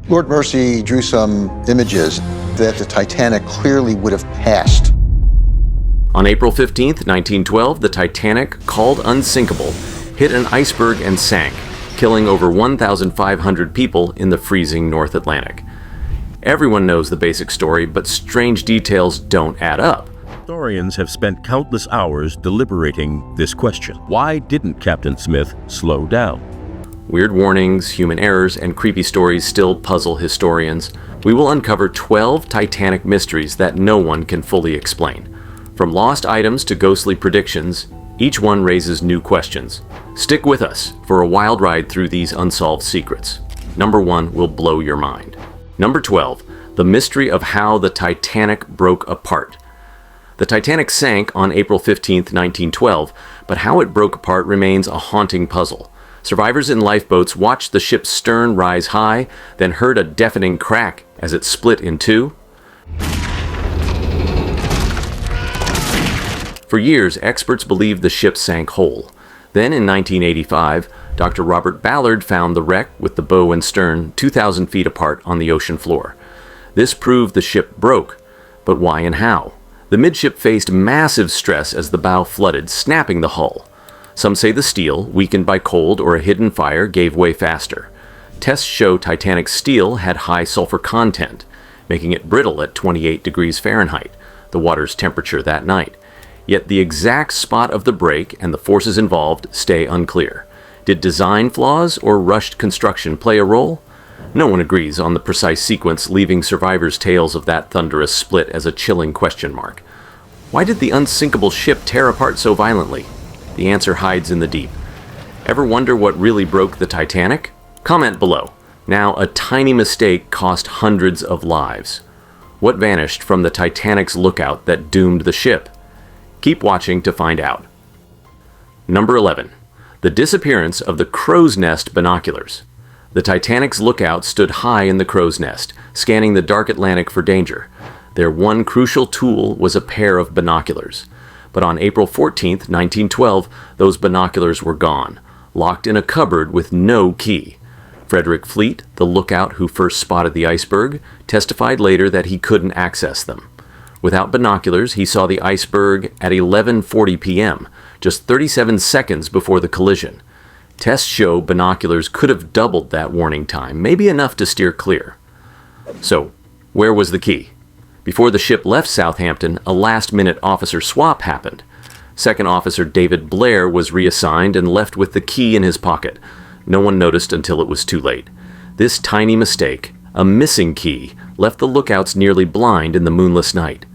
Lord Mercy drew some images that the Titanic clearly would have passed. On April 15, 1912, the Titanic, called unsinkable, hit an iceberg and sank, killing over 1,500 people in the freezing North Atlantic. Everyone knows the basic story, but strange details don't add up. Historians have spent countless hours deliberating this question. Why didn't Captain Smith slow down? Weird warnings, human errors, and creepy stories still puzzle historians. We will uncover 12 Titanic mysteries that no one can fully explain. From lost items to ghostly predictions, each one raises new questions. Stick with us for a wild ride through these unsolved secrets. Number 1 will blow your mind. Number 12, the mystery of how the Titanic broke apart. The Titanic sank on April 15, 1912, but how it broke apart remains a haunting puzzle. Survivors in lifeboats watched the ship's stern rise high, then heard a deafening crack as it split in two. For years, experts believed the ship sank whole. Then in 1985, Dr. Robert Ballard found the wreck with the bow and stern 2,000 feet apart on the ocean floor. This proved the ship broke, but why and how? The midship faced massive stress as the bow flooded, snapping the hull. Some say the steel, weakened by cold or a hidden fire, gave way faster. Tests show Titanic's steel had high sulfur content, making it brittle at 28 degrees Fahrenheit, the water's temperature that night. Yet the exact spot of the break and the forces involved stay unclear. Did design flaws or rushed construction play a role? No one agrees on the precise sequence, leaving survivors' tales of that thunderous split as a chilling question mark. Why did the unsinkable ship tear apart so violently? The answer hides in the deep. Ever wonder what really broke the Titanic? Comment below. Now, a tiny mistake cost hundreds of lives. What vanished from the Titanic's lookout that doomed the ship? Keep watching to find out. Number 11. The disappearance of the crow's nest binoculars. The Titanic's lookout stood high in the crow's nest, scanning the dark Atlantic for danger. Their one crucial tool was a pair of binoculars. But on April 14, 1912, those binoculars were gone, locked in a cupboard with no key. Frederick Fleet, the lookout who first spotted the iceberg, testified later that he couldn't access them. Without binoculars, he saw the iceberg at 11:40 p.m., just 37 seconds before the collision. Tests show binoculars could have doubled that warning time, maybe enough to steer clear. So, where was the key? Before the ship left Southampton, a last-minute officer swap happened. Second Officer David Blair was reassigned and left with the key in his pocket. No one noticed until it was too late. This tiny mistake, a missing key, left the lookouts nearly blind in the moonless night.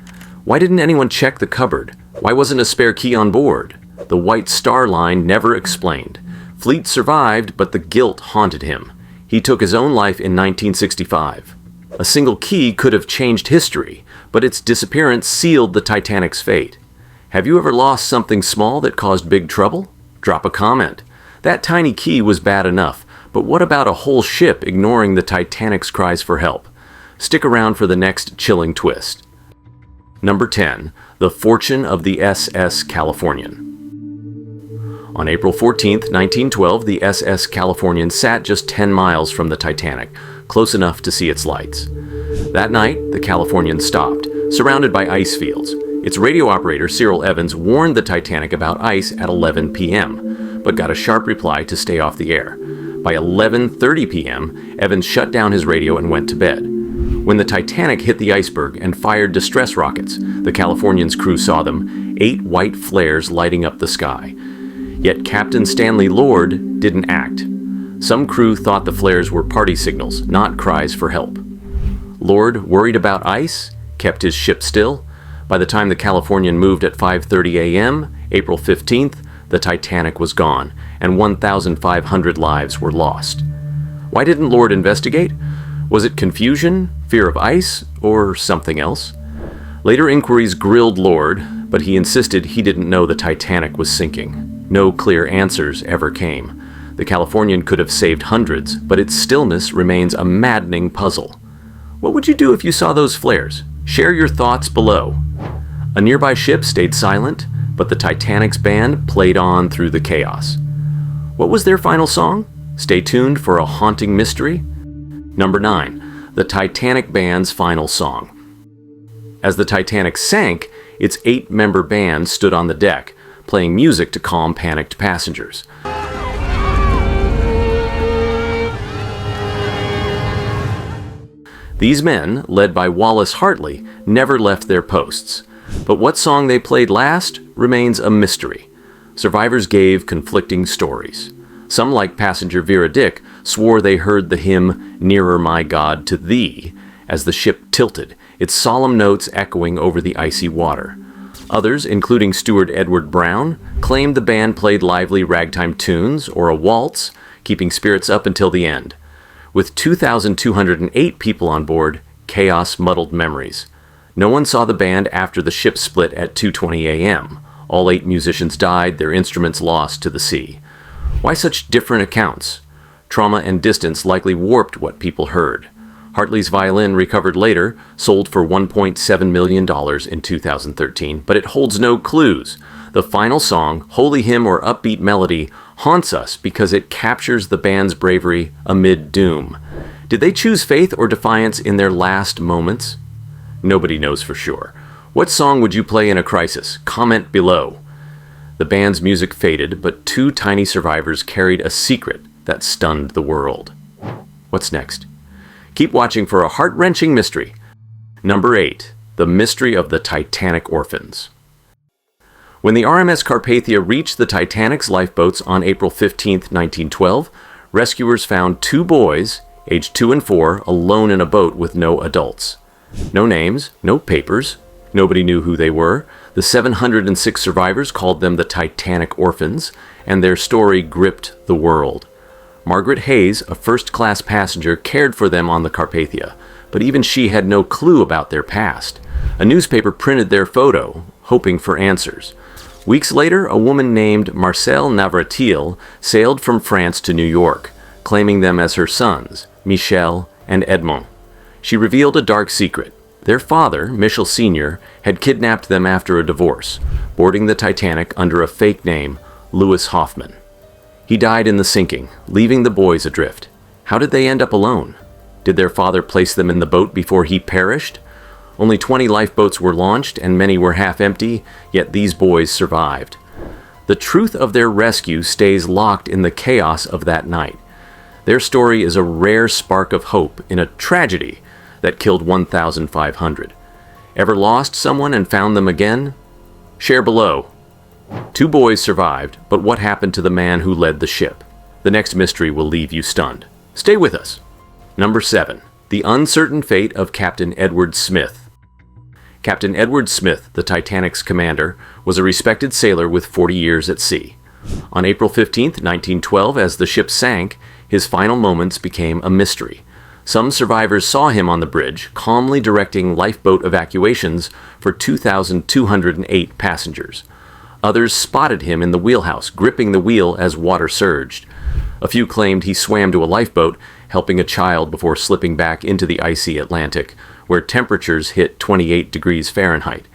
Why didn't anyone check the cupboard? Why wasn't a spare key on board? The White Star Line never explained. Fleet survived, but the guilt haunted him. He took his own life in 1965. A single key could have changed history, but its disappearance sealed the Titanic's fate. Have you ever lost something small that caused big trouble? Drop a comment. That tiny key was bad enough, but what about a whole ship ignoring the Titanic's cries for help? Stick around for the next chilling twist. Number 10. The fortune of the SS Californian. On April 14, 1912, the SS Californian sat just 10 miles from the Titanic, close enough to see its lights. That night, the Californian stopped, surrounded by ice fields. Its radio operator, Cyril Evans, warned the Titanic about ice at 11 p.m., but got a sharp reply to stay off the air. By 11:30 p.m., Evans shut down his radio and went to bed. When the Titanic hit the iceberg and fired distress rockets, the Californian's crew saw them, 8 white flares lighting up the sky. Yet Captain Stanley Lord didn't act. Some crew thought the flares were party signals, not cries for help. Lord, worried about ice, kept his ship still. By the time the Californian moved at 5:30 a.m., April 15th, the Titanic was gone, and 1,500 lives were lost. Why didn't Lord investigate? Was it confusion, fear of ice, or something else? Later inquiries grilled Lord, but he insisted he didn't know the Titanic was sinking. No clear answers ever came. The Californian could have saved hundreds, but its stillness remains a maddening puzzle. What would you do if you saw those flares? Share your thoughts below. A nearby ship stayed silent, but the Titanic's band played on through the chaos. What was their final song? Stay tuned for a haunting mystery. Number 9. the Titanic band's final song. As the Titanic sank, its 8-member band stood on the deck, playing music to calm panicked passengers. These men, led by Wallace Hartley, never left their posts. But what song they played last remains a mystery. Survivors gave conflicting stories. Some, like passenger Vera Dick, swore they heard the hymn "Nearer, My God, to Thee" as the ship tilted, its solemn notes echoing over the icy water. Others, including steward Edward Brown, claimed the band played lively ragtime tunes or a waltz, keeping spirits up until the end. With 2,208 people on board, chaos muddled memories. No one saw the band after the ship split at 2:20 a.m. All 8 musicians died, their instruments lost to the sea. Why such different accounts? Trauma and distance likely warped what people heard. Hartley's violin, recovered later, sold for $1.7 million in 2013, but it holds no clues. The final song, holy hymn or upbeat melody, haunts us because it captures the band's bravery amid doom. Did they choose faith or defiance in their last moments? Nobody knows for sure. What song would you play in a crisis? Comment below. The band's music faded, but 2 tiny survivors carried a secret that stunned the world. What's next? Keep watching for a heart-wrenching mystery. Number 8. The Mystery of the Titanic Orphans. When the RMS Carpathia reached the Titanic's lifeboats on April 15, 1912, rescuers found 2 boys, aged 2 and 4, alone in a boat with no adults. No names, no papers. Nobody knew who they were. The 706 survivors called them the Titanic Orphans, and their story gripped the world. Margaret Hayes, a first-class passenger, cared for them on the Carpathia, but even she had no clue about their past. A newspaper printed their photo, hoping for answers. Weeks later, a woman named Marcel Navratil sailed from France to New York, claiming them as her sons, Michel and Edmond. She revealed a dark secret. Their father, Michel Sr., had kidnapped them after a divorce, boarding the Titanic under a fake name, Louis Hoffman. He died in the sinking, leaving the boys adrift. How did they end up alone? Did their father place them in the boat before he perished? Only 20 lifeboats were launched and many were half empty, yet these boys survived. The truth of their rescue stays locked in the chaos of that night. Their story is a rare spark of hope in a tragedy that killed 1,500. Ever lost someone and found them again? Share below. 2 boys survived, but what happened to the man who led the ship? The next mystery will leave you stunned. Stay with us. Number 7. The uncertain fate of Captain Edward Smith. Captain Edward Smith, the Titanic's commander, was a respected sailor with 40 years at sea. On April 15, 1912, as the ship sank, his final moments became a mystery. Some survivors saw him on the bridge, calmly directing lifeboat evacuations for 2,208 passengers. Others spotted him in the wheelhouse, gripping the wheel as water surged. A few claimed he swam to a lifeboat, helping a child before slipping back into the icy Atlantic, where temperatures hit 28 degrees Fahrenheit.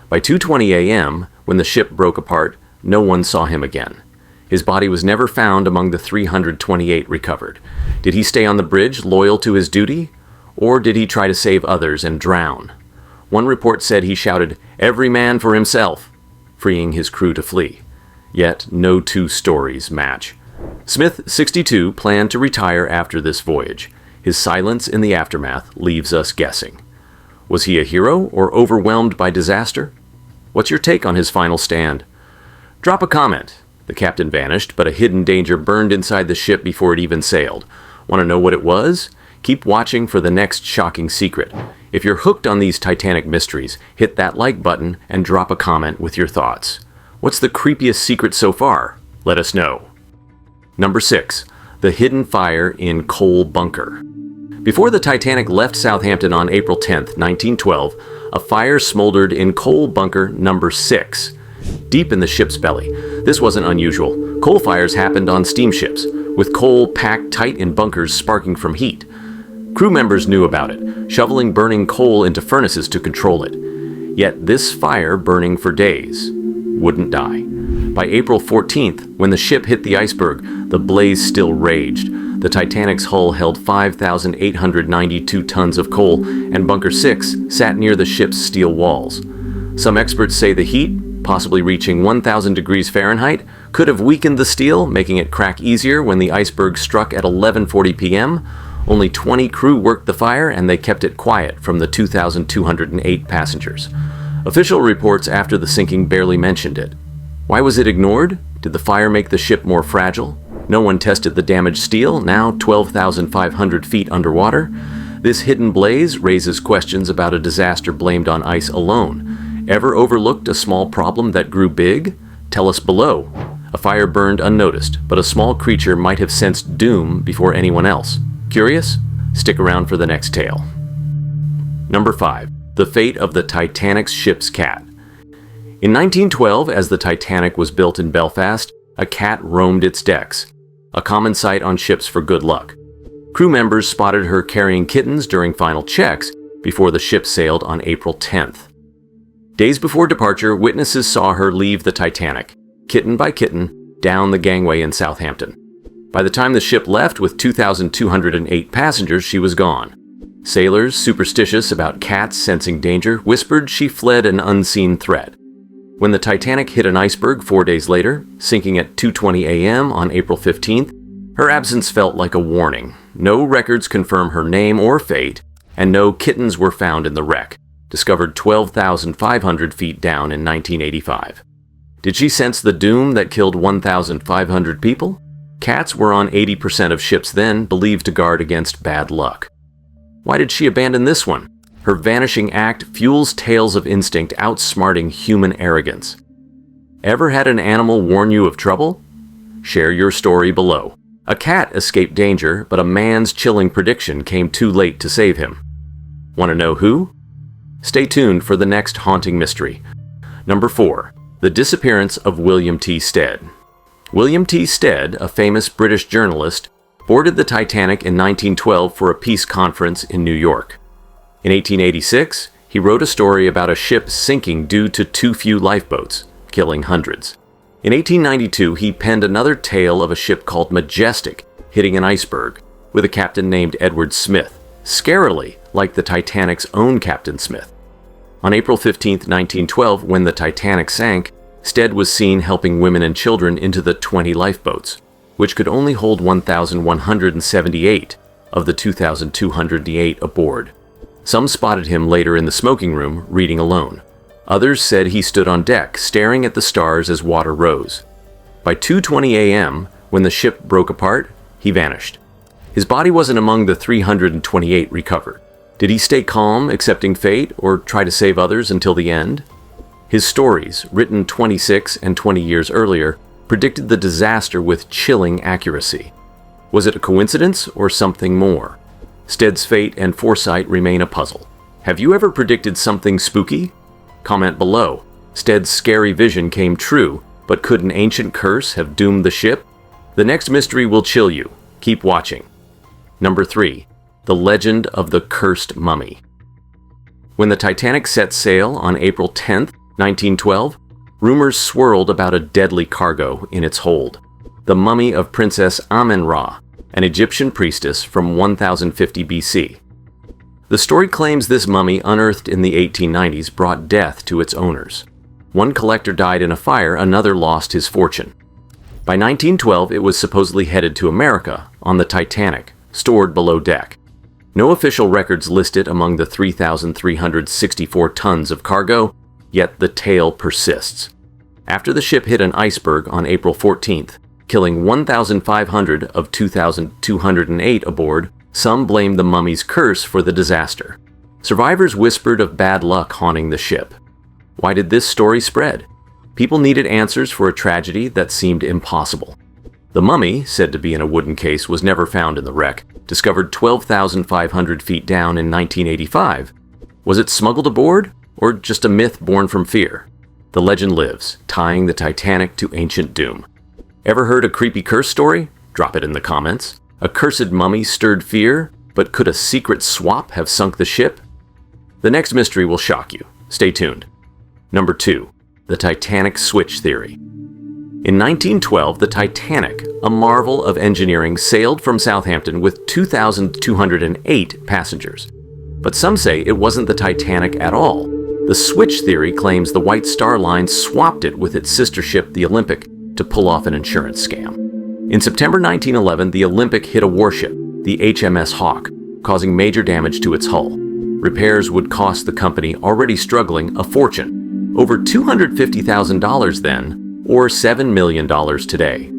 By 2:20 a.m., when the ship broke apart, no one saw him again. His body was never found among the 328 recovered. Did he stay on the bridge, loyal to his duty? Or did he try to save others and drown? One report said he shouted, "Every man for himself," freeing his crew to flee. Yet no 2 stories match. Smith, 62, planned to retire after this voyage. His silence in the aftermath leaves us guessing. Was he a hero or overwhelmed by disaster? What's your take on his final stand? Drop a comment. The captain vanished, but a hidden danger burned inside the ship before it even sailed. Want to know what it was? Keep watching for the next shocking secret. If you're hooked on these Titanic mysteries, hit that like button and drop a comment with your thoughts. What's the creepiest secret so far? Let us know. Number 6. The hidden fire in Coal Bunker. Before the Titanic left Southampton on April 10, 1912, a fire smoldered in Coal Bunker number 6, deep in the ship's belly. This wasn't unusual. Coal fires happened on steamships, with coal packed tight in bunkers sparking from heat. Crew members knew about it, shoveling burning coal into furnaces to control it. Yet this fire, burning for days, wouldn't die. By April 14th, when the ship hit the iceberg, the blaze still raged. The Titanic's hull held 5,892 tons of coal, and Bunker 6 sat near the ship's steel walls. Some experts say the heat, possibly reaching 1,000 degrees Fahrenheit, could have weakened the steel, making it crack easier when the iceberg struck at 11:40 p.m. Only 20 crew worked the fire, and they kept it quiet from the 2,208 passengers. Official reports after the sinking barely mentioned it. Why was it ignored? Did the fire make the ship more fragile? No one tested the damaged steel, now 12,500 feet underwater. This hidden blaze raises questions about a disaster blamed on ice alone. Ever overlooked a small problem that grew big? Tell us below. A fire burned unnoticed, but a small creature might have sensed doom before anyone else. Curious? Stick around for the next tale. Number 5. The fate of the Titanic's ship's cat. In 1912, as the Titanic was built in Belfast, a cat roamed its decks, a common sight on ships for good luck. Crew members spotted her carrying kittens during final checks before the ship sailed on April 10th. Days before departure, witnesses saw her leave the Titanic, kitten by kitten, down the gangway in Southampton. By the time the ship left with 2,208 passengers, she was gone. Sailors, superstitious about cats sensing danger, whispered she fled an unseen threat. When the Titanic hit an iceberg 4 days later, sinking at 2:20 a.m. on April 15th, her absence felt like a warning. No records confirm her name or fate, and no kittens were found in the wreck, discovered 12,500 feet down in 1985. Did she sense the doom that killed 1,500 people? Cats were on 80% of ships then, believed to guard against bad luck. Why did she abandon this one? Her vanishing act fuels tales of instinct outsmarting human arrogance. Ever had an animal warn you of trouble? Share your story below. A cat escaped danger, but a man's chilling prediction came too late to save him. Want to know who? Stay tuned for the next haunting mystery. Number 4. The disappearance of William T. Stead. William T. Stead, a famous British journalist, boarded the Titanic in 1912 for a peace conference in New York. In 1886, he wrote a story about a ship sinking due to too few lifeboats, killing hundreds. In 1892, he penned another tale of a ship called Majestic hitting an iceberg, with a captain named Edward Smith, scarily like the Titanic's own Captain Smith. On April 15, 1912, when the Titanic sank, Stead was seen helping women and children into the 20 lifeboats, which could only hold 1,178 of the 2,208 aboard. Some spotted him later in the smoking room, reading alone. Others said he stood on deck, staring at the stars as water rose. By 2:20 a.m., when the ship broke apart, he vanished. His body wasn't among the 328 recovered. Did he stay calm, accepting fate, or try to save others until the end? His stories, written 26 and 20 years earlier, predicted the disaster with chilling accuracy. Was it a coincidence or something more? Stead's fate and foresight remain a puzzle. Have you ever predicted something spooky? Comment below. Stead's scary vision came true, but could an ancient curse have doomed the ship? The next mystery will chill you. Keep watching. Number 3. The legend of the cursed mummy. When the Titanic set sail on April 10, 1912, rumors swirled about a deadly cargo in its hold. The mummy of Princess Amen-Ra, an Egyptian priestess from 1050 BC. The story claims this mummy, unearthed in the 1890s, brought death to its owners. One collector died in a fire, another lost his fortune. By 1912, it was supposedly headed to America on the Titanic, stored below deck. No official records list it among the 3,364 tons of cargo, yet the tale persists. After the ship hit an iceberg on April 14th, killing 1,500 of 2,208 aboard, some blamed the mummy's curse for the disaster. Survivors whispered of bad luck haunting the ship. Why did this story spread? People needed answers for a tragedy that seemed impossible. The mummy, said to be in a wooden case, was never found in the wreck, discovered 12,500 feet down in 1985. Was it smuggled aboard, or just a myth born from fear? The legend lives, tying the Titanic to ancient doom. Ever heard a creepy curse story? Drop it in the comments. A cursed mummy stirred fear, but could a secret swap have sunk the ship? The next mystery will shock you. Stay tuned. Number 2. The Titanic switch theory. In 1912, the Titanic, a marvel of engineering, sailed from Southampton with 2,208 passengers. But some say it wasn't the Titanic at all. The switch theory claims the White Star Line swapped it with its sister ship, the Olympic, to pull off an insurance scam. In September 1911, the Olympic hit a warship, the HMS Hawk, causing major damage to its hull. Repairs would cost the company, already struggling, a fortune. Over $250,000 then, or $7 million today.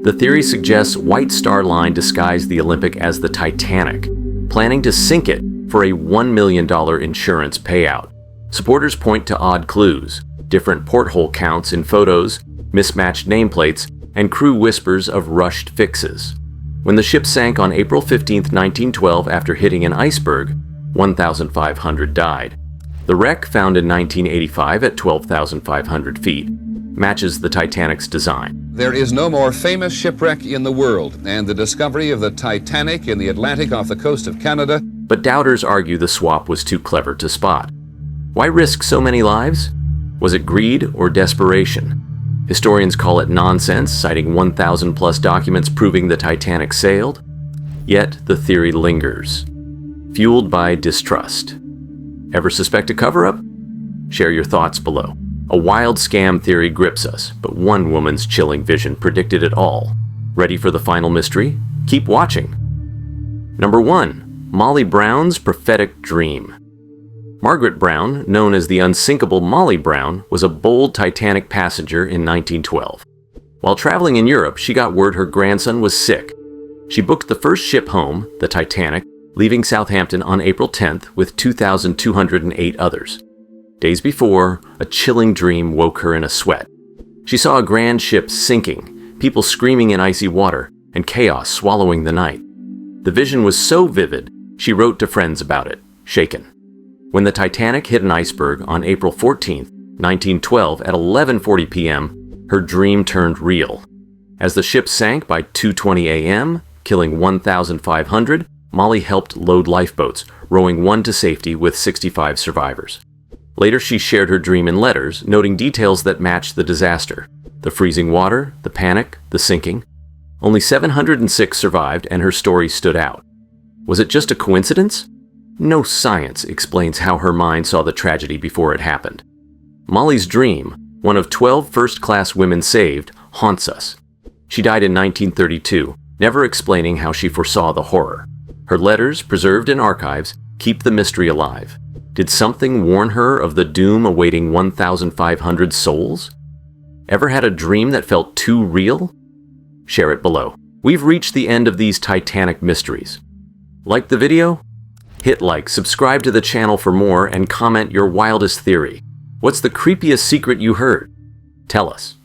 The theory suggests White Star Line disguised the Olympic as the Titanic, planning to sink it for a $1 million insurance payout. Supporters point to odd clues, different porthole counts in photos, mismatched nameplates, and crew whispers of rushed fixes. When the ship sank on April 15, 1912 after hitting an iceberg, 1,500 died. The wreck, found in 1985 at 12,500 feet, matches the Titanic's design. There is no more famous shipwreck in the world, and the discovery of the Titanic in the Atlantic off the coast of Canada. But doubters argue the swap was too clever to spot. Why risk so many lives? Was it greed or desperation? Historians call it nonsense, citing 1,000 plus documents proving the Titanic sailed. Yet the theory lingers, fueled by distrust. Ever suspect a cover-up? Share your thoughts below. A wild scam theory grips us, but one woman's chilling vision predicted it all. Ready for the final mystery? Keep watching. Number 1. Molly Brown's prophetic dream. Margaret Brown, known as the unsinkable Molly Brown, was a bold Titanic passenger in 1912. While traveling in Europe, she got word her grandson was sick. She booked the first ship home, the Titanic, leaving Southampton on April 10th with 2,208 others. Days before, a chilling dream woke her in a sweat. She saw a grand ship sinking, people screaming in icy water, and chaos swallowing the night. The vision was so vivid, she wrote to friends about it, shaken. When the Titanic hit an iceberg on April 14, 1912 at 11:40 p.m., her dream turned real. As the ship sank by 2:20 a.m., killing 1,500, Molly helped load lifeboats, rowing one to safety with 65 survivors. Later, she shared her dream in letters, noting details that matched the disaster: the freezing water, the panic, the sinking. Only 706 survived, and her story stood out. Was it just a coincidence? No science explains how her mind saw the tragedy before it happened. Molly's dream, one of 12 first-class women saved, haunts us. She died in 1932, never explaining how she foresaw the horror. Her letters, preserved in archives, keep the mystery alive. Did something warn her of the doom awaiting 1,500 souls? Ever had a dream that felt too real? Share it below. We've reached the end of these Titanic mysteries. Like the video? Hit like, subscribe to the channel for more, and comment your wildest theory. What's the creepiest secret you heard? Tell us.